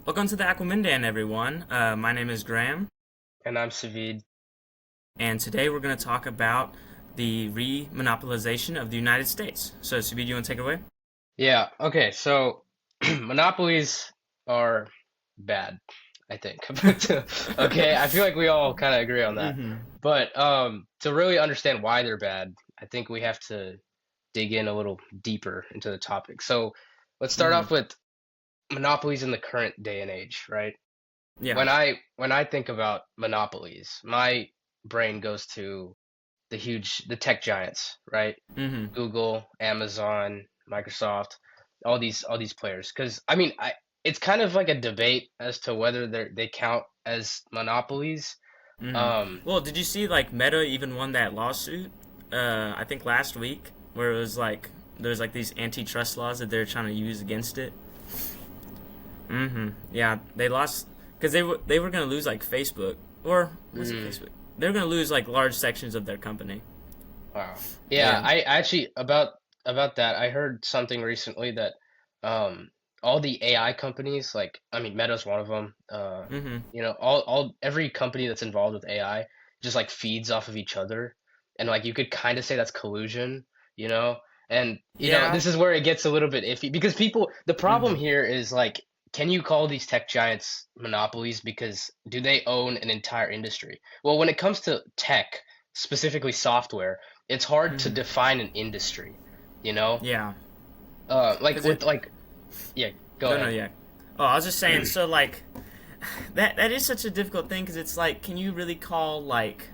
Welcome to the Aquamindan, everyone. My name is Graham, And I'm Savid. and today we're going to talk about the re-monopolization of the United States. So, Sabi, do you want to take it away? Yeah, okay, so monopolies are bad, I think. Okay, I feel like we all kind of agree on that. Mm-hmm. But to really understand why they're bad, I think we have to dig in a little deeper into the topic. So let's start Mm-hmm. off with monopolies in the current day and age, right? Yeah. When I think about monopolies, my brain goes to the tech giants, right? Mm-hmm. Google, Amazon, Microsoft, all these players. Because I mean, it's kind of like a debate as to whether they count as monopolies. Mm-hmm. Um, Well, did you see like Meta even won that lawsuit? I think last week, where it was like there's like these antitrust laws that they're trying to use against it. Mm-hmm. Yeah, they lost because they were gonna lose like Facebook or was it mm, Facebook? They were gonna lose like large sections of their company. wow. Yeah, And I actually about that, I heard something recently that um all the AI companies, like I mean Meta's one of them, mm-hmm. all every company that's involved with AI just like feeds off of each other. And like you could kind of say that's collusion, you know? And Yeah. this is where it gets a little bit iffy because the problem Mm-hmm. here is like, can you call these tech giants monopolies because do they own an entire industry? Well, when it comes to tech, specifically software, it's hard to Mm-hmm. define an industry, you know? Yeah. Like Cause it with like, yeah, go no no ahead. yeah. Oh, I was just saying. So like that is such a difficult thing because it's like, can you really call like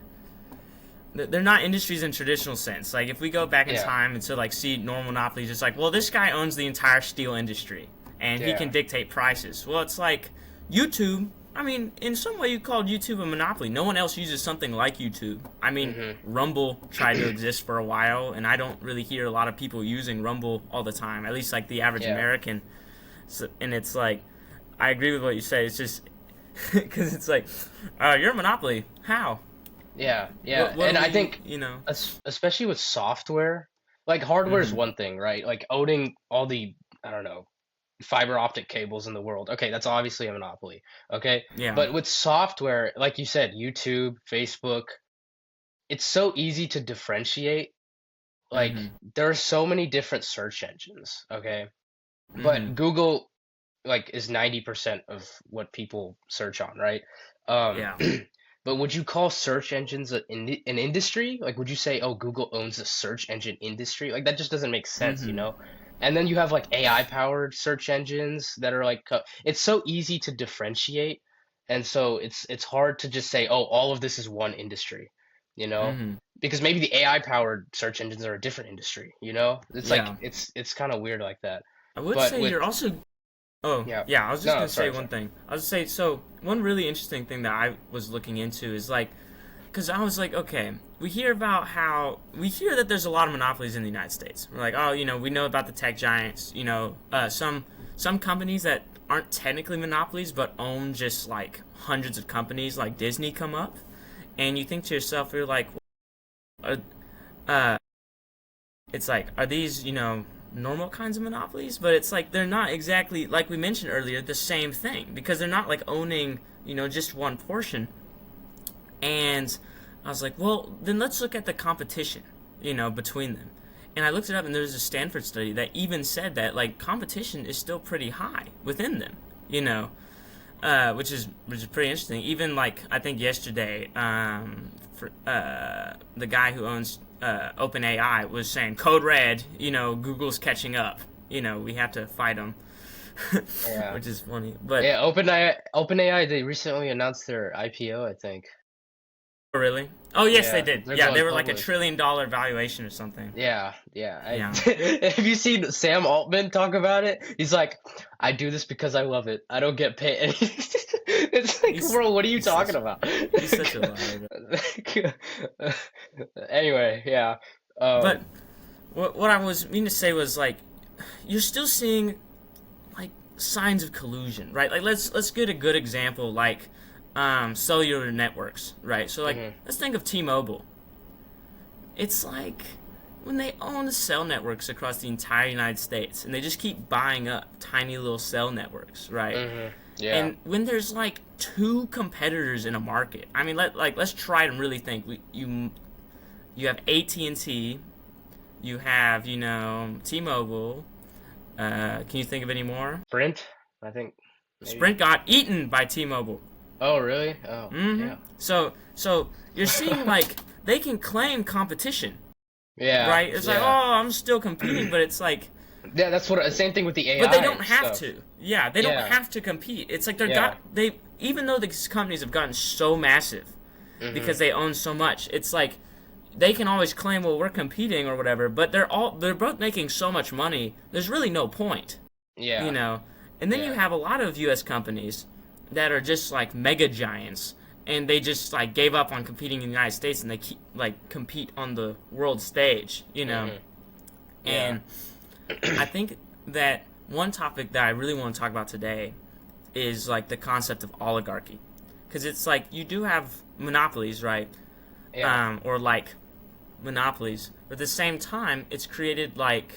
they're not industries in traditional sense. Like if we go back in Yeah, time and to like see normal monopolies, it's like, well, this guy owns the entire steel industry and he can yeah. dictate prices. Well, it's like YouTube. I mean, in some way, you called YouTube a monopoly. No one else uses something like YouTube. I mean, Hmm. Rumble tried to exist for a while, and I don't really hear a lot of people using Rumble all the time. At least like the average Yeah. American. So, and it's like, I agree with what you say. It's just because it's like, you're a monopoly. How? Yeah, What? yeah, What and are I we? think especially with software, like hardware is Mm-hmm. one thing, right? Like owning all the, I don't know, fiber optic cables in the world. Okay, that's obviously a monopoly. Okay, Yeah. but with software, like you said, YouTube, Facebook, it's so easy to differentiate. Like Mm-hmm. there are so many different search engines. Okay, Mm-hmm. but Google like is 90% of what people search on, right? Um, Yeah. but would you call search engines an industry? Like, would you say, oh, Google owns the search engine industry? Like, that just doesn't make sense, you Mm-hmm. know? And then you have like AI powered search engines that are like, it's so easy to differentiate, and so it's hard to just say, oh, all of this is one industry, you know? Mm-hmm. Because maybe the AI powered search engines are a different industry, you know? It's like Yeah. it's kind of weird like that. I would But say with you're also. Oh, yeah. yeah. I was just No, gonna say sorry, one sorry. thing. I was gonna say so. One really interesting thing that I was looking into is like, because I was like, okay, we hear about how we hear that there's a lot of monopolies in the United States. We're like, oh, we know about the tech giants. Some companies that aren't technically monopolies but own just like hundreds of companies, like Disney, come up, and you think to yourself, you're like, uh, uh, it's like, are these, normal kinds of monopolies? But it's like they're not exactly, like we mentioned earlier, the same thing because they're not like owning, just one portion. And I was like, well, then let's look at the competition, between them. And I looked it up, and there's a Stanford study that even said that like competition is still pretty high within them, you know, which is pretty interesting. Even like I think yesterday, the guy who owns OpenAI was saying, "Code Red, Google's catching up. We have to fight them," Yeah. which is funny. But Yeah, OpenAI, they recently announced their IPO, I think. oh, really? Oh, yes, they Yeah, did. they're Yeah, they going were like a public. $1 trillion valuation or something. Yeah, yeah. Yeah. Have you seen Sam Altman talk about it? He's like, I do this because I love it. I don't get paid. It's like, He's bro, what are you he's talking such about? he's such a liar. Anyway, yeah. But Um, what I was meaning to say was like you're still seeing like signs of collusion, right? Like let's get a good example like cellular networks, right? So like mhm, let's think of T-Mobile. It's like when they own cell networks across the entire United States, and they just keep buying up tiny little cell networks, right? Yeah. And when there's like two competitors in a market, I mean, let's try and really think. You have AT&T, you have T-Mobile. Can you think of any more? Sprint, I think. Maybe. Sprint got eaten by T-Mobile. Oh, really? Oh, yeah. So you're seeing like they can claim competition. Yeah. Right? It's like, oh, I'm still competing, but it's like, yeah, that's what. Same thing with the AI. but they don't have stuff. to. Yeah, they don't have to compete. It's like even though these companies have gotten so massive because they own so much, it's like they can always claim, well, we're competing or whatever, but they're both making so much money. There's really no point. Yeah. And then you have a lot of U.S. companies that are just like mega giants, and they just like gave up on competing in the United States, and they keep like compete on the world stage, And I think that one topic that I really want to talk about today is like the concept of oligarchy, because it's like you do have monopolies, right? Yeah. Or like monopolies, but at the same time, it's created like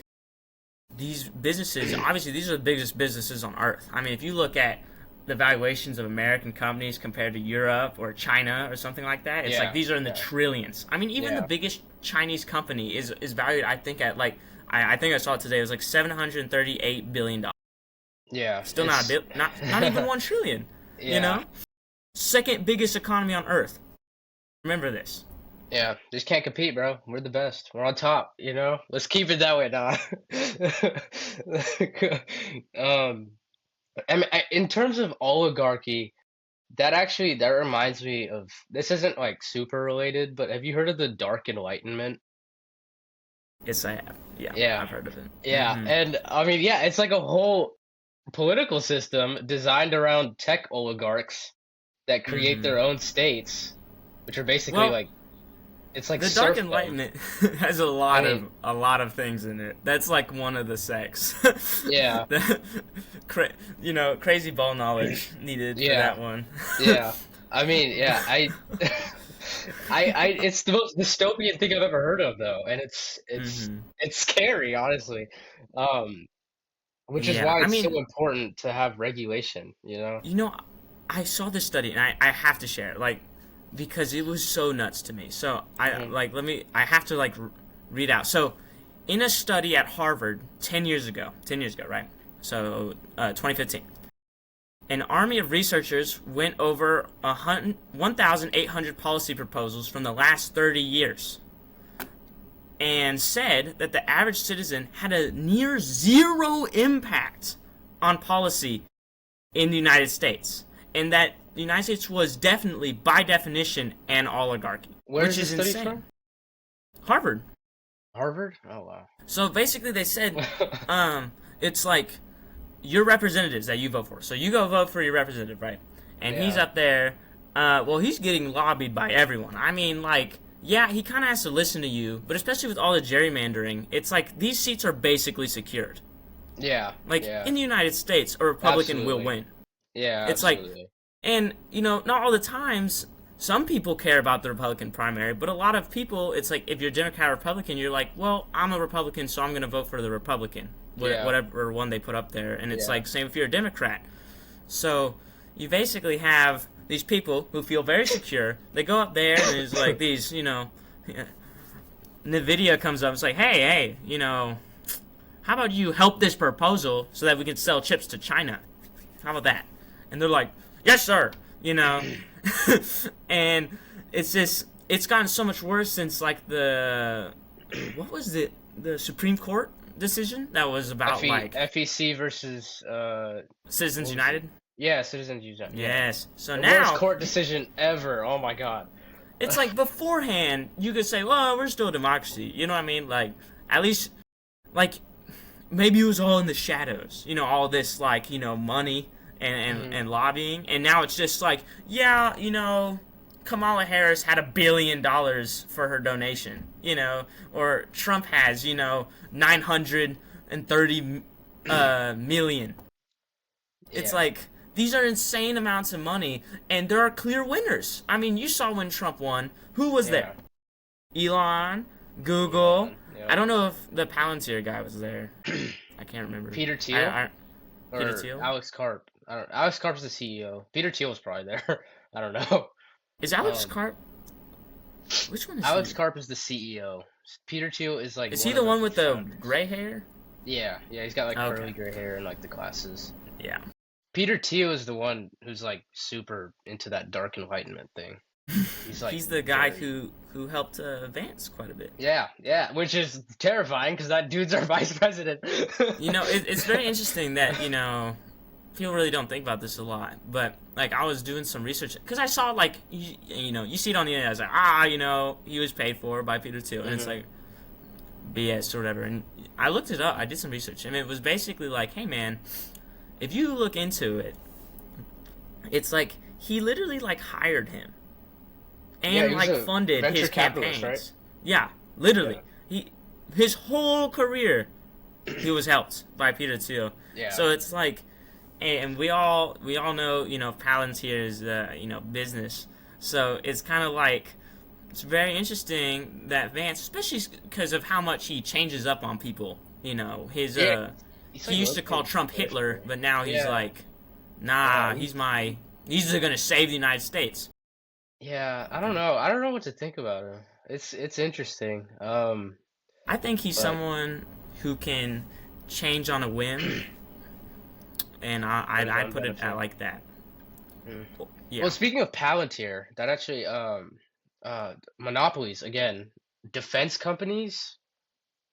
these businesses. Obviously, these are the biggest businesses on earth. I mean, if you look at the valuations of American companies compared to Europe or China or something like that, it's like these are in the trillions. I mean, even the biggest Chinese company is valued, I think, at like I think I saw it today. It was like $738 billion. Yeah. Still not not even 1 trillion. Yeah. Second biggest economy on earth. Remember this. Yeah, just can't compete, bro. We're the best. We're on top, Let's keep it that way, nah. I mean, in terms of oligarchy, that reminds me of, this isn't like super related, but have you heard of the Dark Enlightenment? Yes, I have. Yeah, Yeah. I've heard of it. Yeah, and I mean, yeah, it's like a whole political system designed around tech oligarchs that create their own states, which are basically like, it's like the Dark serfdom. Enlightenment has a lot of things in it. That's like one of the sects. Yeah. Crazy ball knowledge needed for that one. Yeah. I mean, yeah, I it's the most dystopian thing I've ever heard of, though, and it's scary, honestly. Which is why it's so important to have regulation, I saw this study, and I have to share it, like, because it was so nuts to me. So I have to read out. So in a study at Harvard 10 years ago, right? So 2015. An army of researchers went over 1,800 policy proposals from the last 30 years and said that the average citizen had a near zero impact on policy in the United States, and that the United States was definitely, by definition, an oligarchy. Which is insane. From? Harvard. Harvard? Oh, wow. So basically they said, it's like your representatives that you vote for. So you go vote for your representative, right? And he's up there. He's getting lobbied by everyone. I mean, like, yeah, he kind of has to listen to you, but especially with all the gerrymandering, it's like these seats are basically secured. Yeah. Like, in the United States, a Republican will win. Yeah, it's absolutely. Like, and, not all the times, some people care about the Republican primary, but a lot of people, it's like, if you're Democrat or Republican, you're like, well, I'm a Republican, so I'm going to vote for the Republican. Whatever one they put up there. And it's like, same if you're a Democrat. So you basically have these people who feel very secure. They go up there, and it's like these, NVIDIA comes up. It's like, hey, how about you help this proposal so that we can sell chips to China? How about that? And they're like, yes, sir. And it's gotten so much worse since like the Supreme Court decision that was about FEC versus Citizens United. Yeah, Citizens United. Yes. So the now worst court decision ever. Oh my God. It's like beforehand you could say, well, we're still a democracy. You know what I mean? Like at least like maybe it was all in the shadows. All this like money and lobbying, and now it's just like Kamala Harris had $1 billion for her donation, or Trump has, 930 million. It's like, these are insane amounts of money, and there are clear winners. I mean, you saw when Trump won, who was there? Elon, Google, I don't know if the Palantir guy was there. I can't remember. Peter Thiel Peter or Thiel? Alex Karp. I don't. Alex Karp's the CEO. Peter Thiel was probably there. I don't know. Is Alex Um, Karp? Which one is Alex he? Karp is the CEO. Peter Thiel is like Is he one of the the one with the founders. gray hair? Yeah, yeah, he's got like Okay. curly gray hair and like the glasses. Yeah. Peter Thiel is the one who's like super into that dark enlightenment thing. He's like He's the guy very who helped Vance quite a bit. yeah, yeah, which is terrifying because that dude's our vice president. It's very interesting that people really don't think about this a lot, but like I was doing some research because I saw like you see it on the internet. I was like he was paid for by Peter Thiel, and it's Mhm. like BS or whatever. And I looked it up. I did some research, and it was basically like, hey man, if you look into it, it's like he literally like hired him Yeah, and he was like a funded venture his capitalist, right? campaigns. Yeah, Yeah. literally. His whole career he was helped by Peter Thiel. Yeah. So it's like, and we all know Palantir is business. So it's kind of like it's very interesting that Vance, especially because of how much he changes up on people. His Yeah. He's he like used to call low-key Trump Hitler, but now he's Yeah. like, nah, Yeah. he's gonna save the United States. Yeah, I don't know. I don't know what to think about him. It's interesting. I think he's But someone who can change on a whim, and for his I'd own put it benefit. like that. Mm. Well, Yeah, speaking of Palantir, that actually monopolies again, defense companies.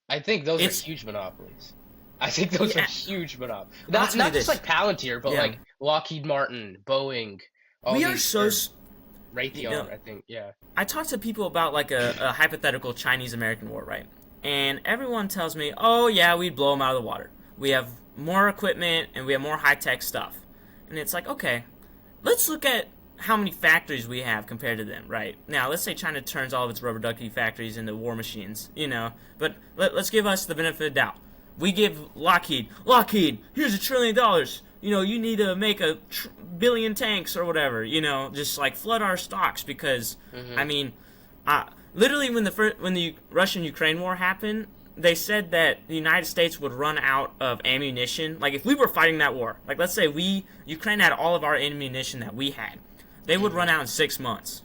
I think those are it's huge monopolies. I think those are yeah. huge monopolies. I'll Not tell you not just this. like Palantir, but Yeah, like Lockheed Martin, Boeing, all we are these so. or You know, Raytheon, I think. Yeah. I talk to people about like a hypothetical Chinese American war, right? And everyone tells me, oh yeah, we'd blow them out of the water. We have more equipment and we have more high tech stuff. And it's like, okay, let's look at how many factories we have compared to them, right? Now, let's say China turns all of its rubber ducky factories into war machines, but let's give us the benefit of the doubt. We give Lockheed, here's $1 trillion. You need to make a billion tanks or whatever. Just like flood our stocks because, I Mhm. mean, literally when the Russian Ukraine war happened, they said that the United States would run out of ammunition. Like if we were fighting that war, like let's say Ukraine had all of our ammunition that we had, they would run Mhm. out in 6 months,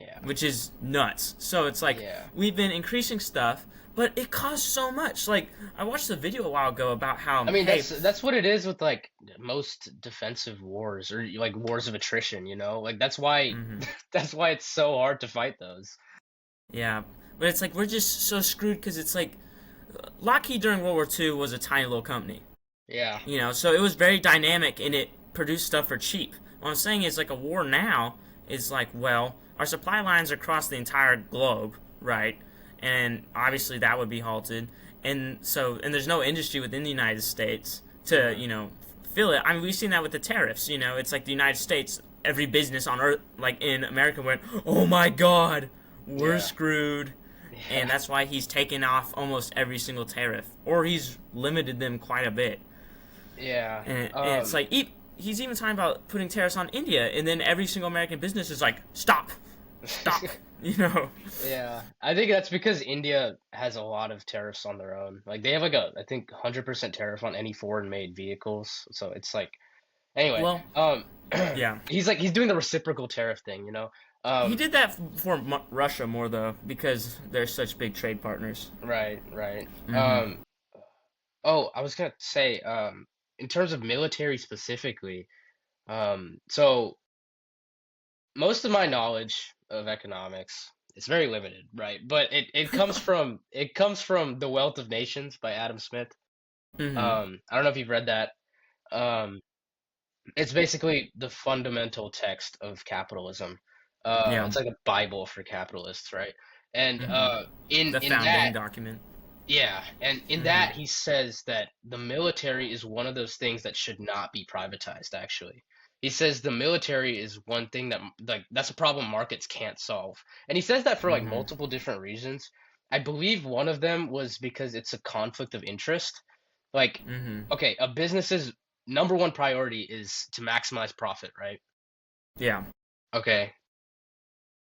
Yeah. which is nuts. So it's like Yeah. we've been increasing stuff, but it costs so much. Like I watched a video a while ago about how I mean, hey, that's what it is with like most defensive wars or like wars of attrition, you know? Like that's why mhm, that's why it's so hard to fight those. yeah, but it's like we're just so screwed because it's like Lockheed during World War II was a tiny little company. Yeah. So it was very dynamic and it produced stuff for cheap. What I'm saying is like a war now is like, well, our supply lines are across the entire globe, right? And obviously that would be halted. And there's no industry within the United States to, Mhm. fill it. I mean, we've seen that with the tariffs, it's like the United States, every business on earth, like in America went, "Oh my god, we're Yeah. screwed." And Yeah. that's why he's taken off almost every single tariff, or he's limited them quite a bit. Yeah. And it's like he's even talking about putting tariffs on India, and then every single American business is like, stop, stop, you know. Yeah. I think that's because India has a lot of tariffs on their own. Like they have like a I think 100% tariff on any foreign made vehicles. So it's like anyway, Well, yeah, he's doing the reciprocal tariff thing, you know. he Um did that for Russia more though because they're such big trade partners. right, right. Mm-hmm. Oh, I was gonna say, in terms of military specifically, so most of my knowledge of economics is very limited, right? But it comes from The Wealth of Nations by Adam Smith. Mm-hmm. I don't know if you've read that. Um, it's basically the fundamental text of capitalism. Yeah. It's like a Bible for capitalists, right? And Mm-hmm. in The in that founding document. yeah, and in Mm-hmm. that he says that the military is one of those things that should not be privatized, actually. He says the military is one thing that like that's a problem markets can't solve. And he says that for like Mm-hmm. multiple different reasons. I believe one of them was because it's a conflict of interest. Like, Mm-hmm. okay, a business's number one priority is to maximize profit, right? Yeah. Okay.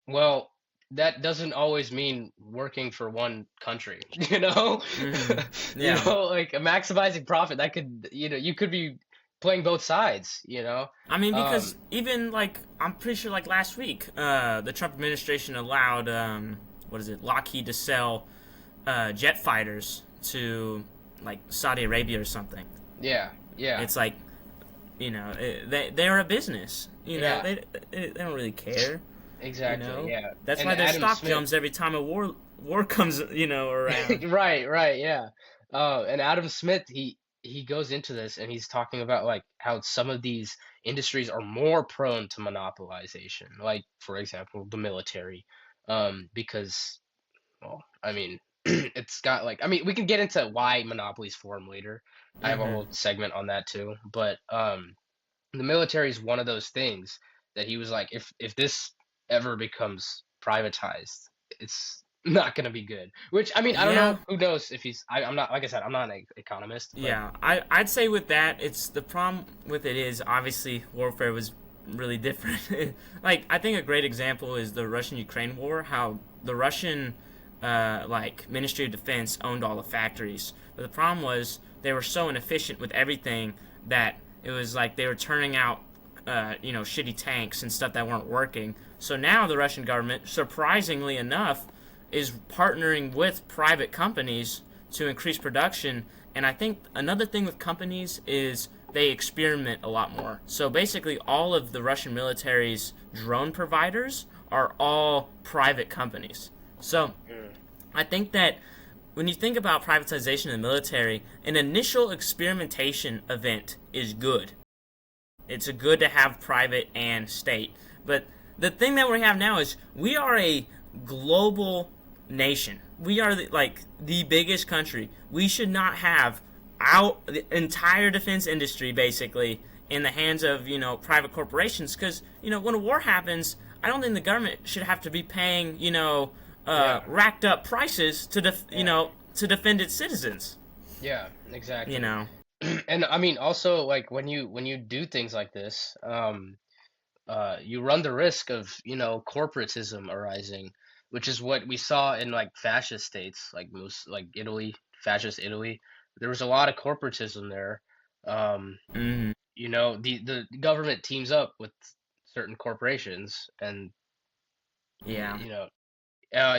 Well, that doesn't always mean working for one country, you know? Hmm. You Yeah. know, like maximizing profit, that could, you could be playing both sides, you know? I mean, because Um, even like I'm pretty sure like last week, the Trump administration allowed what is it, Lockheed to sell jet fighters to like Saudi Arabia or something. yeah, yeah, It's like they're a business. yeah, They don't really care. You exactly, know yeah. that's And why their Adam stock Smith, jumps every time a war comes around. right, right, yeah. And Adam Smith, he goes into this and he's talking about like how some of these industries are more prone to monopolization, like for example, the military, because well, I mean, it's got like, I mean, we can get into why monopolies form later. I have a Hmm. whole segment on that too, but the military is one of those things that he was like, if this ever becomes privatized, it's not gonna be good. Which I mean, I don't Yeah, know. Who knows if he's? I'm not, like I said, I'm not an economist, but yeah. I'd say with that, it's the problem with it is obviously warfare was really different. Like I think a great example is the Russian-Ukraine war. How the Russian like Ministry of Defense owned all the factories, but the problem was they were so inefficient with everything that it was like they were turning out shitty tanks and stuff that weren't working. So now the Russian government, surprisingly enough, is partnering with private companies to increase production. And I think another thing with companies is they experiment a lot more. So basically, all of the Russian military's drone providers are all private companies. So mm, I think that when you think about privatization in the military, an initial experimentation event is good. It's a good to have private and state. But the thing that we have now is we are a global nation. We are like the biggest country. We should not have the entire defense industry basically in the hands of private corporations because when a war happens, I don't think the government should have to be paying yeah, racked up prices yeah, to defend its citizens. yeah, You exactly. know. And I mean, also like when you do things like this, you run the risk of corporatism arising, which is what we saw in like fascist states, like most like Italy, fascist Italy. There was a lot of corporatism there. Um, Hmm. the government teams up with certain corporations, and Yeah.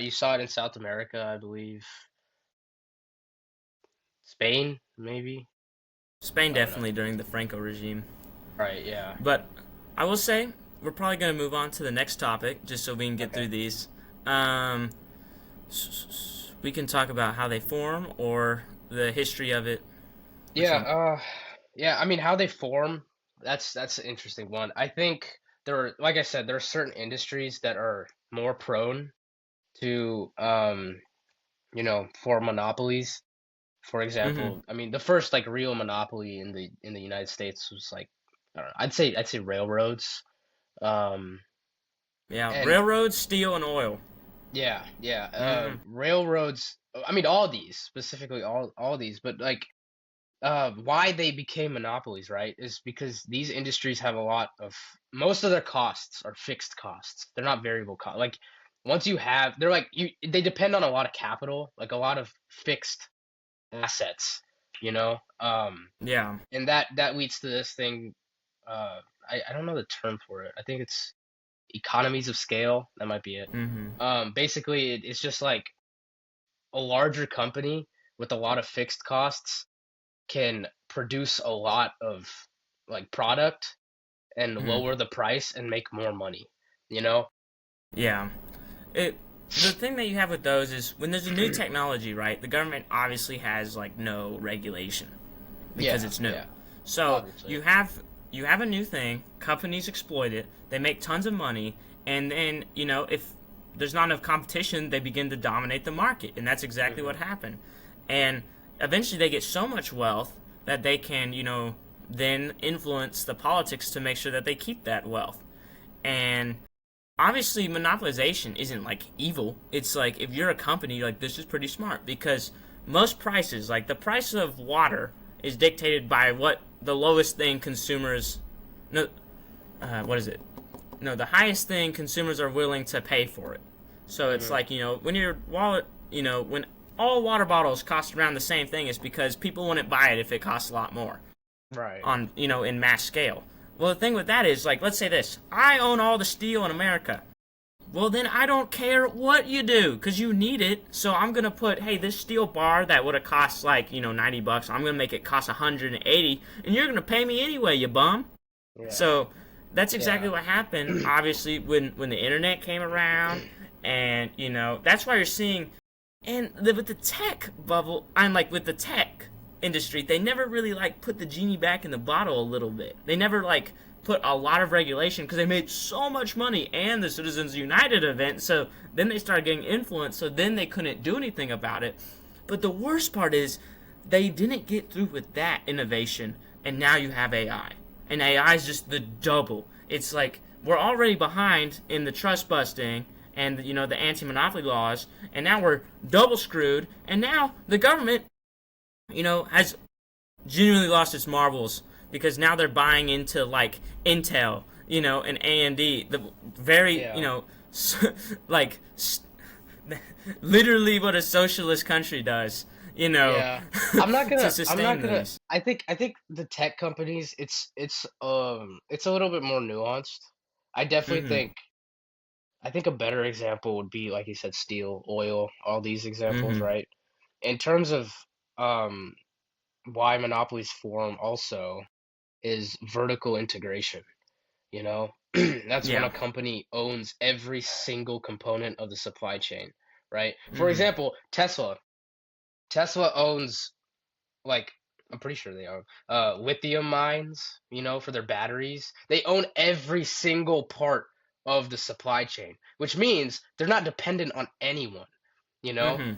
you saw it in South America, I believe, Spain, maybe. Spain I don't know. definitely during the Franco regime. Right? Yeah. But I will say we're probably going to move on to the next topic just so we can get Okay. through these. Um, we can talk about how they form or the history of it. Which Yeah. one? Yeah. I mean, how they form. That's an interesting one. I think like I said, there are certain industries that are more prone to for monopolies. For Hmm. example, I mean, the first like real monopoly in the United States was like, I don't know, I'd say railroads. Um, Yeah, and railroads, steel, and oil. yeah, yeah, Hmm. railroads. I mean, all these specifically, all these, but like, why they became monopolies, right? Is because these industries have a lot of most of their costs are fixed costs. They're not variable cost. Like once you have, they're like they depend on a lot of capital, like a lot of fixed assets, you know. Yeah. And that leads to this thing. Uh, I don't know the term for it. I think it's economies of scale. That might be it. Hmm. Basically, it's just like a larger company with a lot of fixed costs can produce a lot of like product and Hmm. lower the price and make more money, you know? Yeah. It. The thing that you have with those is when there's a new technology, right? The government obviously has like no regulation because Yeah, it's new. yeah, So obviously. you have a new thing. Companies exploit it. They make tons of money, and then if there's not enough competition, they begin to dominate the market, and that's exactly Hmm. what happened. And eventually, they get so much wealth that they can then influence the politics to make sure that they keep that wealth. And obviously monopolization isn't like evil. It's like if you're a company, like this is pretty smart because most prices, like the price of water, is dictated by what the lowest thing consumers, no, what is it? No, the highest thing consumers are willing to pay for it. So it's Mhm. like, when your wallet, when all water bottles cost around the same thing, is because people wouldn't buy it if it costs a lot more Right. on, in mass scale. Well, the thing with that is, like, let's say this: I own all the steel in America. Well, then I don't care what you do because you need it. So I'm gonna put, hey, this steel bar that would have cost like $90, I'm gonna make it cost 180, and you're gonna pay me anyway, you bum. Yeah. So that's exactly Yeah. what happened. Obviously, when the internet came around, and that's why you're seeing, and with the tech bubble, I'm like with the tech industry, they never really like put the genie back in the bottle a little bit. They never like put a lot of regulation because they made so much money and the Citizens United event. So then they started getting influence. So then they couldn't do anything about it. But the worst part is they didn't get through with that innovation, and now you have AI, and AI is just the double. It's like we're already behind in the trust busting and the anti-monopoly laws, and now we're double screwed, and now the government has genuinely lost its marbles because now they're buying into like Intel, and AMD, the very, Yeah. like literally what a socialist country does, Yeah. I'm not to gonna I'm sustain not gonna those. I think the tech companies, it's a little bit more nuanced. I definitely Mhm. think a better example would be, like you said, steel, oil, all these examples, Mhm. right? In terms of um why monopolies form also is vertical integration, you know? That's when Yeah. a company owns every single component of the supply chain, right? For Mhm. example, Tesla. Tesla owns, like, I'm pretty sure they own lithium mines, for their batteries. They own every single part of the supply chain, which means they're not dependent on anyone, you know? Mhm.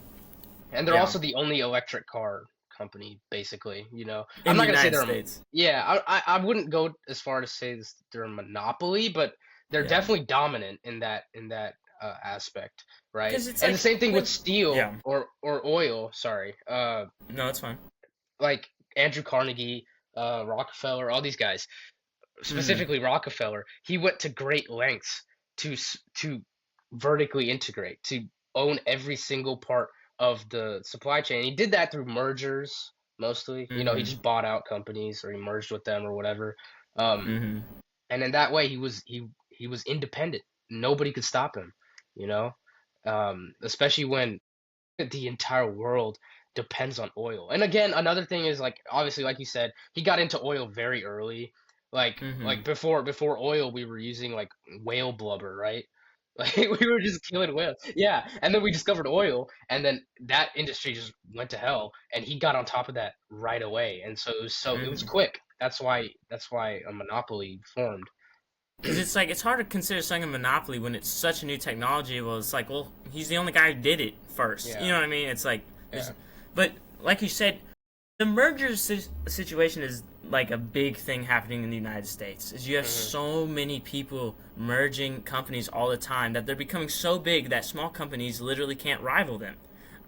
And they're Yeah. also the only electric car company, basically. I'm In the not gonna say United they're States. yeah, I wouldn't go as far to say they're a monopoly, but they're Yeah. definitely dominant in that aspect, right? Because it's And the like same thing with when. steel Yeah. or oil. Sorry, No, it's fine. like Andrew Carnegie, Rockefeller, all these guys, Mhm. specifically Rockefeller, he went to great lengths to vertically integrate, to own every single part of the supply chain. He did that through mergers mostly. He Mhm. just bought out companies or he merged with them or whatever. Um, Mhm. and in that way, he was independent. Nobody could stop him. You know, especially when the entire world depends on oil. And again, another thing is, like, obviously, like you said, he got into oil very early. Like Mhm. before oil, we were using like whale blubber, right? Like we were just killing whales. Yeah, and then we discovered oil, and then that industry just went to hell, and he got on top of that right away. And so it was Mhm. quick. That's why a monopoly formed. Because it's like it's hard to consider something a monopoly when it's such a new technology. Well, it's like, well, he's the only guy who did it first. You Yeah, know what I mean? It's like yeah. there's, but like you said, the merger situation is like a big thing happening in the United States. Is you have Hmm. so many people merging companies all the time that they're becoming so big that small companies literally can't rival them.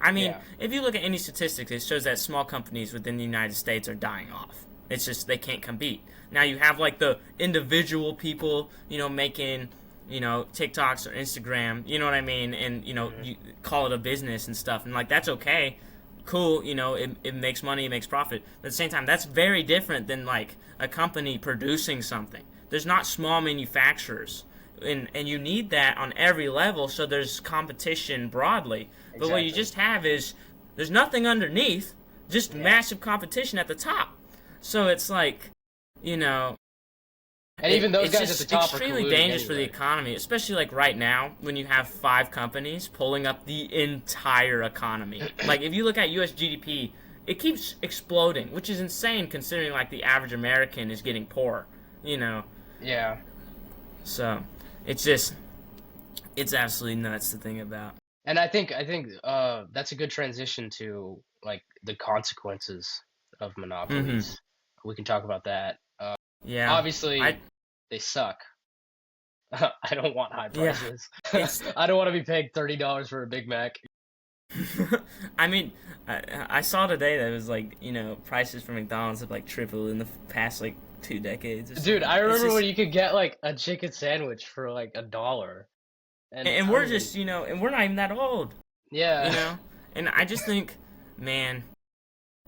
I mean, Yeah. if you look at any statistics, it shows that small companies within the United States are dying off. It's just they can't compete. Now you have like the individual people, making, TikToks or Instagram, you know what I mean, and Hmm. you call it a business and stuff, and like that's okay, cool, it makes money, it makes profit. But at the same time, that's very different than like a company producing something. There's not small manufacturers, and you need that on every level so there's competition broadly. But what you Exactly. just have is there's nothing underneath, just Yeah. massive competition at the top. So it's like, you know, And even those it's guys at the just top are extremely colluding dangerous for the anyway. economy, especially like right now when you have five companies pulling up the entire economy. Like if you look at US GDP, it keeps exploding, which is insane considering like the average American is getting poor, you know. Yeah. So it's just it's absolutely nuts to think about. And I think that's a good transition to, like, the consequences of Mhm. monopolies. We can talk about that. Yeah. I Obviously, they suck. I don't want high yeah. prices. It's I don't want to be paying $30 for a Big Mac. I mean, I saw today that it was like, prices for McDonald's have like tripled in the past like 2 decades or Dude, something. I It's remember when just you could get like a chicken sandwich for like $1. And and I we're don't just, even. and we're not even that old, you Yeah. know. And I just think, man,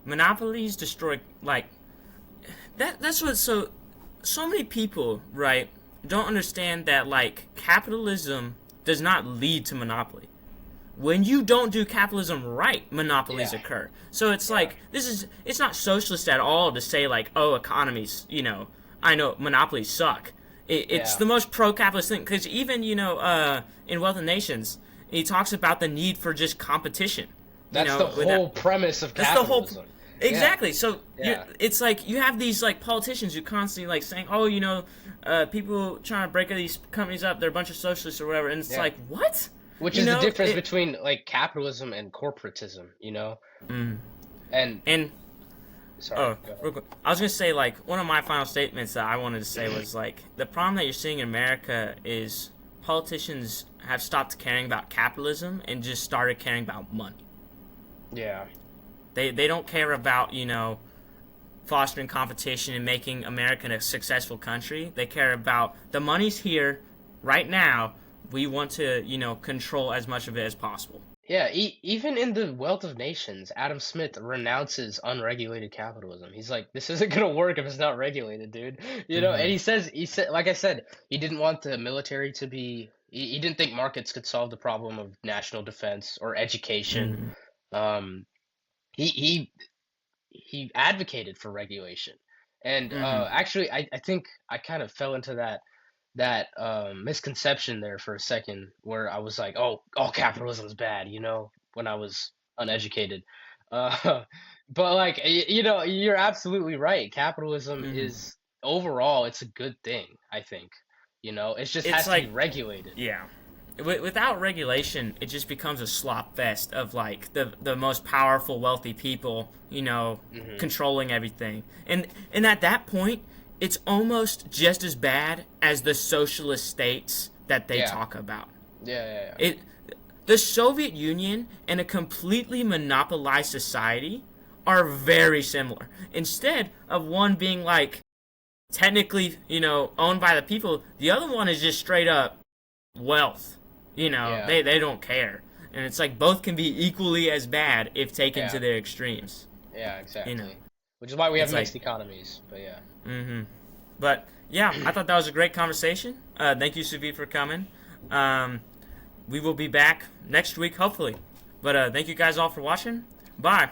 monopolies destroy like that. That's what so many people, right, don't understand that like capitalism does not lead to monopoly. When you don't do capitalism right, monopolies Yeah. occur. So it's Yeah. like it's not socialist at all to say like, oh, economies, I know monopolies suck. It's Yeah. the most pro-capitalist thing because even in Wealth of Nations, he talks about the need for just competition. That's the With that, whole premise of that's the whole. capitalism. Yeah. Exactly. So Yeah. it's like you have these like politicians who constantly like saying, "Oh, people trying to break these companies up. They're a bunch of socialists or whatever." And it's Yeah. like, what? Which You is the know? difference between like capitalism and corporatism, you know? And And sorry, oh, go ahead. real quick. I was gonna say like one of my final statements that I wanted to say was like the problem that you're seeing in America is politicians have stopped caring about capitalism and just started caring about money. Yeah. They don't care about fostering competition and making America a successful country. They care about the money's here right now. We want to control as much of it as possible. Yeah, even in the Wealth of Nations, Adam Smith renounces unregulated capitalism. He's like, this isn't gonna work if it's not regulated, dude. And Mm-hmm. he said, like I said, he didn't want the military to be. He didn't think markets could solve the problem of national defense or education. Mm-hmm. Um, he he he advocated for regulation, and Mm-hmm. actually, I think I kind of fell into that misconception there for a second where I was like, oh, all capitalism's bad, when I was uneducated. Uh, but like, you're absolutely right. Capitalism Mm-hmm. is overall, it's a good thing, I think. It just It's has to be like, regulated. yeah. Without regulation, it just becomes a slop fest of like the most powerful, wealthy people, Hmm. controlling everything, and at that point, it's almost just as bad as the socialist states that they Yeah, talk about. yeah, yeah, yeah. It, the Soviet Union and a completely monopolized society are very similar. Instead of one being like technically, owned by the people, the other one is just straight up wealth. Yeah, They don't care. And it's like both can be equally as bad if taken yeah, to their extremes. yeah, You know, exactly. Which is why we have it's like, mixed economies. But yeah. but yeah, I thought that was a great conversation. Thank you, Suvi, for coming. Um, we will be back next week, hopefully. But thank you guys all for watching. Bye.